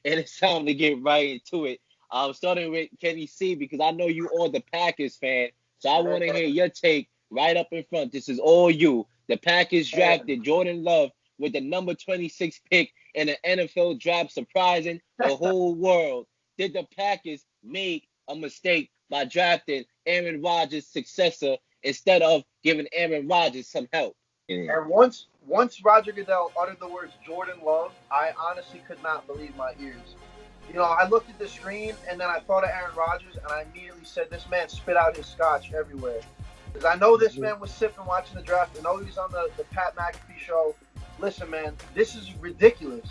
and it's time to get right into it. I'm starting with Kenny C because I know you are the Packers fan, so I want to hear your take right up in front. This is all you. The Packers drafted Jordan Love with the number 26 pick in the NFL draft, surprising the whole world. Did the Packers make a mistake by drafting Aaron Rodgers' successor instead of giving Aaron Rodgers some help? Yeah. And once Roger Goodell uttered the words Jordan Love, I honestly could not believe my ears. I looked at the screen and then I thought of Aaron Rodgers and I immediately said, this man spit out his scotch everywhere. Because I know this man was sipping watching the draft. I know he was on the Pat McAfee show. Listen, man, this is ridiculous.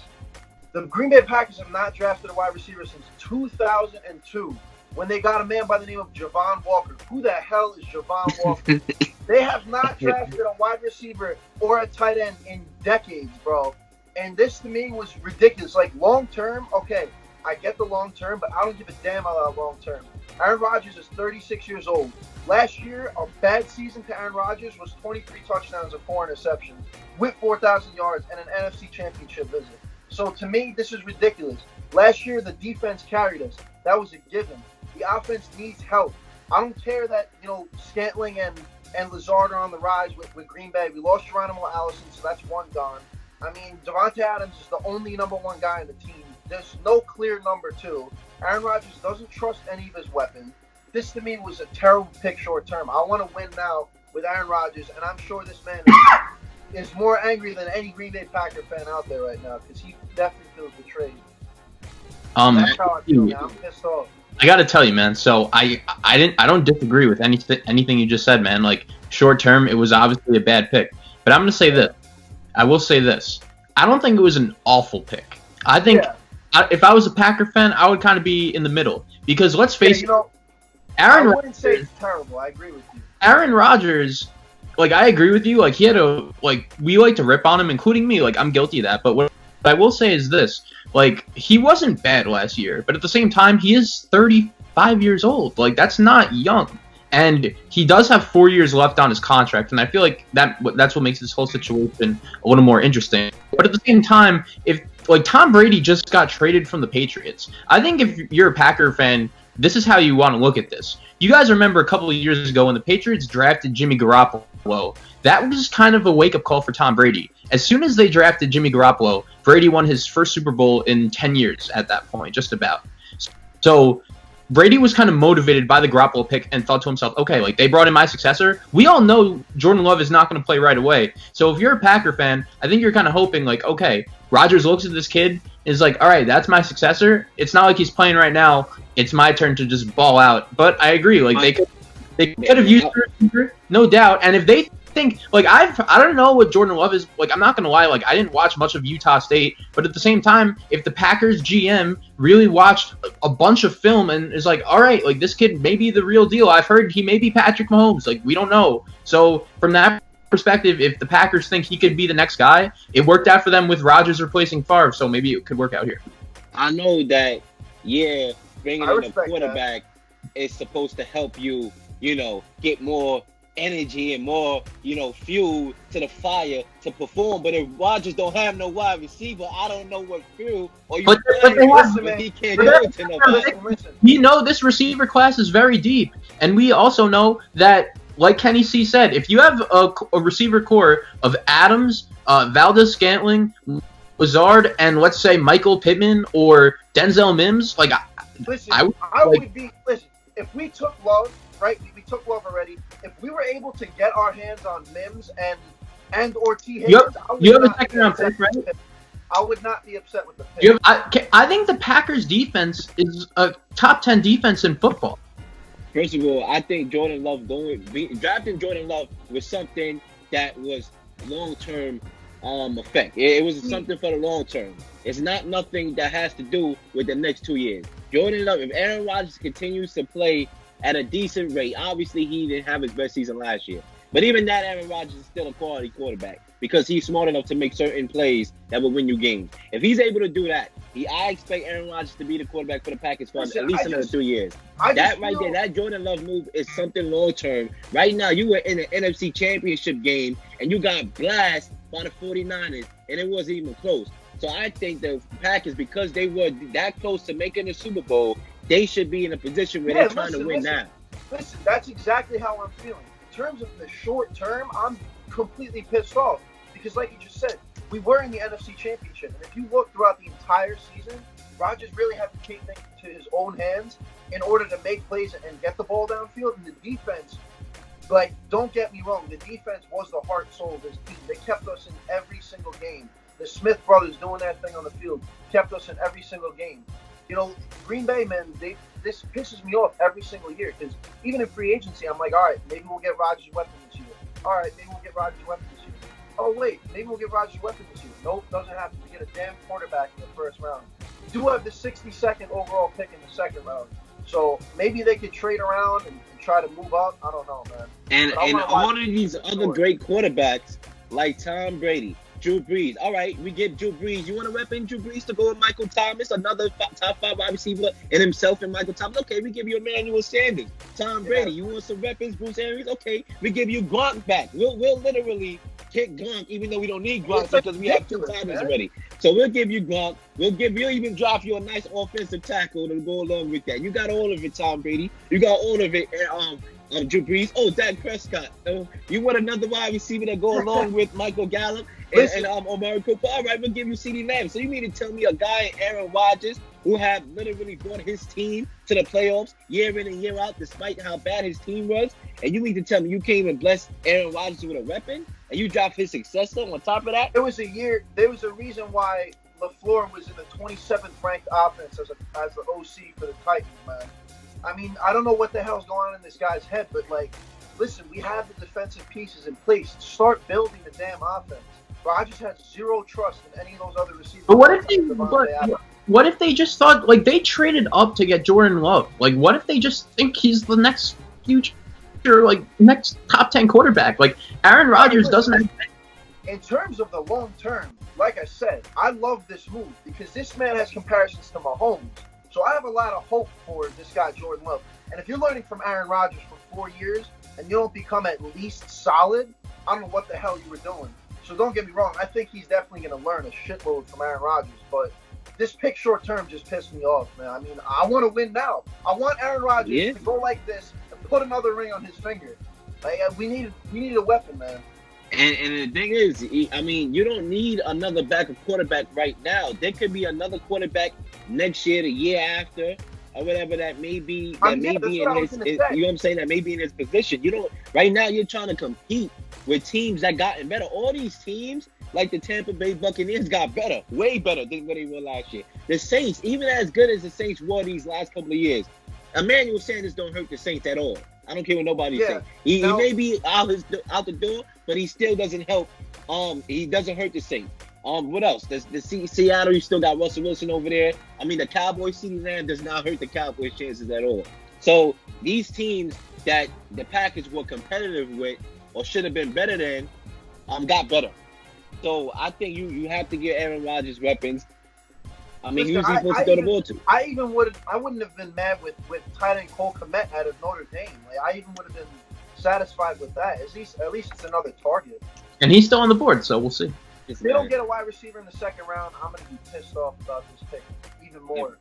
The Green Bay Packers have not drafted a wide receiver since 2002 when they got a man by the name of Javon Walker. Who the hell is Javon Walker? They have not drafted a wide receiver or a tight end in decades, bro. And this to me was ridiculous. Like long term, okay, I get the long term, but I don't give a damn about long term. Aaron Rodgers is 36 years old. Last year, a bad season to Aaron Rodgers was 23 touchdowns and 4 interceptions with 4,000 yards and an NFC Championship visit. So to me, this is ridiculous. Last year, the defense carried us. That was a given. The offense needs help. I don't care that, Scantling and Lazard are on the rise with Green Bay. We lost Geronimo Allison, so that's one gone. I mean, Devontae Adams is the only number one guy in the team. There's no clear number two. Aaron Rodgers doesn't trust any of his weapons. This, to me, was a terrible pick short term. I want to win now with Aaron Rodgers, and I'm sure this man is more angry than any Green Bay Packer fan out there right now because he definitely feels betrayed. That's how I feel now. I'm pissed off. I got to tell you, man. So I don't disagree with anything you just said, man. Like short term, it was obviously a bad pick. But I'm going to say this. I will say this. I don't think it was an awful pick. I think if I was a Packer fan, I would kind of be in the middle because let's face it. I wouldn't say it's terrible. I agree with you. Aaron Rodgers, I agree with you. He had we like to rip on him, including me. I'm guilty of that. But what I will say is this. He wasn't bad last year, but at the same time, he is 35 years old. That's not young. And he does have 4 years left on his contract, and I feel like that's what makes this whole situation a little more interesting. But at the same time, if Tom Brady just got traded from the Patriots, I think if you're a Packer fan, this is how you want to look at this. You guys remember a couple of years ago when the Patriots drafted Jimmy Garoppolo, that was kind of a wake-up call for Tom Brady. As soon as they drafted Jimmy Garoppolo, Brady won his first Super Bowl in 10 years at that point, just about. So Brady was kind of motivated by the Garoppolo pick and thought to himself, okay, they brought in my successor. We all know Jordan Love is not going to play right away. So if you're a Packer fan, I think you're kind of hoping, okay, Rodgers looks at this kid and is like, all right, that's my successor. It's not like he's playing right now. It's my turn to just ball out. But I agree. They could have used her, no doubt. And if they think, I don't know what Jordan Love is. I'm not going to lie. I didn't watch much of Utah State. But at the same time, if the Packers GM really watched a bunch of film and is all right, this kid may be the real deal. I've heard he may be Patrick Mahomes. We don't know. So from that perspective, if the Packers think he could be the next guy, it worked out for them with Rodgers replacing Favre. So maybe it could work out here. I know that, bringing in a quarterback is supposed to help you, get more energy and more, fuel to the fire to perform. But if Rodgers don't have no wide receiver, I don't know what fuel or you he can't go to nobody. This receiver class is very deep. And we also know that, like Kenny C said, if you have a receiver core of Adams, Valdez Scantling, Lazard, and let's say Michael Pittman or Denzel Mims, listen, I would be. Listen, if we took Love, right? We took Love already. If we were able to get our hands on Mims and or T. Higgins, you have a second round pick, right? I would not be upset with the pick. I think the Packers defense is a top 10 defense in football. First of all, I think Jordan Love drafting Jordan Love was something that was long-term effect. It was something for the long term. It's not nothing that has to do with the next 2 years. Jordan Love, if Aaron Rodgers continues to play at a decent rate, obviously he didn't have his best season last year. But even that, Aaron Rodgers is still a quality quarterback because he's smart enough to make certain plays that will win you games. If he's able to do that, I expect Aaron Rodgers to be the quarterback for the Packers for at least another 2 years. That Jordan Love move is something long term. Right now, you were in an NFC Championship game and you got blasted by the 49ers, and it wasn't even close. So I think the Packers, because they were that close to making the Super Bowl, they should be in a position where they're trying to win now. Listen, that's exactly how I'm feeling. In terms of the short term, I'm completely pissed off because, like you just said, we were in the NFC Championship, and if you look throughout the entire season, Rodgers really had to take things to his own hands in order to make plays and get the ball downfield. And the defense, like, don't get me wrong, the defense was the heart and soul of this team. They kept us in every single game. The Smith brothers doing that thing on the field kept us in every single game. You know, Green Bay, man, this pisses me off every single year because even in free agency, I'm like, all right, maybe we'll get Rodgers' weapon this year. All right, maybe we'll get Rodgers' weapon this year. Oh, wait, maybe we'll get Rodgers' weapon this year. Nope, doesn't happen. We get a damn quarterback in the first round. We do have the 62nd overall pick in the second round. So maybe they could trade around and try to move up. I don't know, man. And all of these other great quarterbacks, like Tom Brady, Drew Brees. All right, we give Drew Brees. You want to weapon Drew Brees to go with Michael Thomas, another top 5 wide receiver, and himself and Michael Thomas? Okay, we give you Emmanuel Sanders. Tom Brady, you want some weapons, Bruce Arians? Okay, we give you Gronk back. We'll literally kick Gronk, even though we don't need Gronk because we have 2 titles already. So we'll give you Gronk. We'll even drop you a nice offensive tackle to go along with that. You got all of it, Tom Brady. You got all of it, Drew Brees. Oh, Dak Prescott. You want another wide receiver to go along with Michael Gallup and Omari Cooper? All right, we'll give you CeeDee Lamb. So you mean to tell me a guy, Aaron Rodgers, who have literally brought his team to the playoffs year in and year out, despite how bad his team was, and you mean to tell me you can't even bless Aaron Rodgers with a weapon, and you drop his successor on top of that? There was a reason why LaFleur was in the 27th ranked offense as the OC for the Titans, man. I mean, I don't know what the hell's going on in this guy's head, but, like, listen, we have the defensive pieces in place. Start building the damn offense. Rodgers has zero trust in any of those other receivers. But what if they just thought, like, they traded up to get Jordan Love? Like, what if they just think he's the next future, like, next top 10 quarterback? Like, Aaron Rodgers doesn't have... In terms of the long term, like I said, I love this move because this man has comparisons to Mahomes. So I have a lot of hope for this guy, Jordan Love. And if you're learning from Aaron Rodgers for 4 years and you don't become at least solid, I don't know what the hell you were doing. So don't get me wrong. I think he's definitely going to learn a shitload from Aaron Rodgers. But this pick short term just pissed me off, man. I mean, I want to win now. I want Aaron Rodgers to go like this and put another ring on his finger. Like, we need a weapon, man. And the thing is, I mean, you don't need another backup quarterback right now. There could be another quarterback next year, the year after, or whatever that may be. That may be in his, you know what I'm saying? That may be in his position. You don't. Right now, you're trying to compete with teams that gotten better. All these teams, like the Tampa Bay Buccaneers, got better, way better than what they were last year. The Saints, even as good as the Saints were these last couple of years, Emmanuel Sanders don't hurt the Saints at all. I don't care what nobody says. He may be out the door, but he still doesn't help. He doesn't hurt the Saints. What else? The Seattle, you still got Russell Wilson over there. I mean, the Cowboys, CeeDee Lamb does not hurt the Cowboys' chances at all. So these teams that the Packers were competitive with or should have been better than, got better. So I think you have to give Aaron Rodgers weapons. I mean, he was supposed to throw the ball to. I wouldn't have been mad with tight end Cole Kmet out of Notre Dame. Like, I even would have been satisfied with that. At least it's another target. And he's still on the board, so we'll see. If they don't get a wide receiver in the second round, I'm going to be pissed off about this pick even more.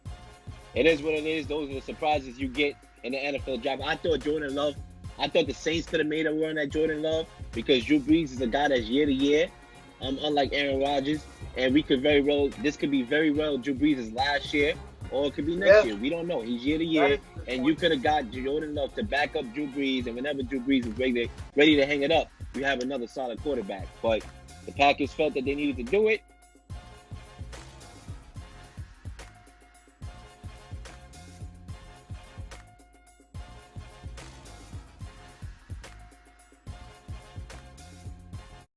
It is what it is. Those are the surprises you get in the NFL draft. I thought the Saints could have made a run at Jordan Love because Drew Brees is a guy that's year to year, unlike Aaron Rodgers. And this could be very well Drew Brees' last year, or it could be next year. We don't know. He's year to year, and you could have got Jordan Love to back up Drew Brees, and whenever Drew Brees is ready to hang it up, you have another solid quarterback. But the Packers felt that they needed to do it,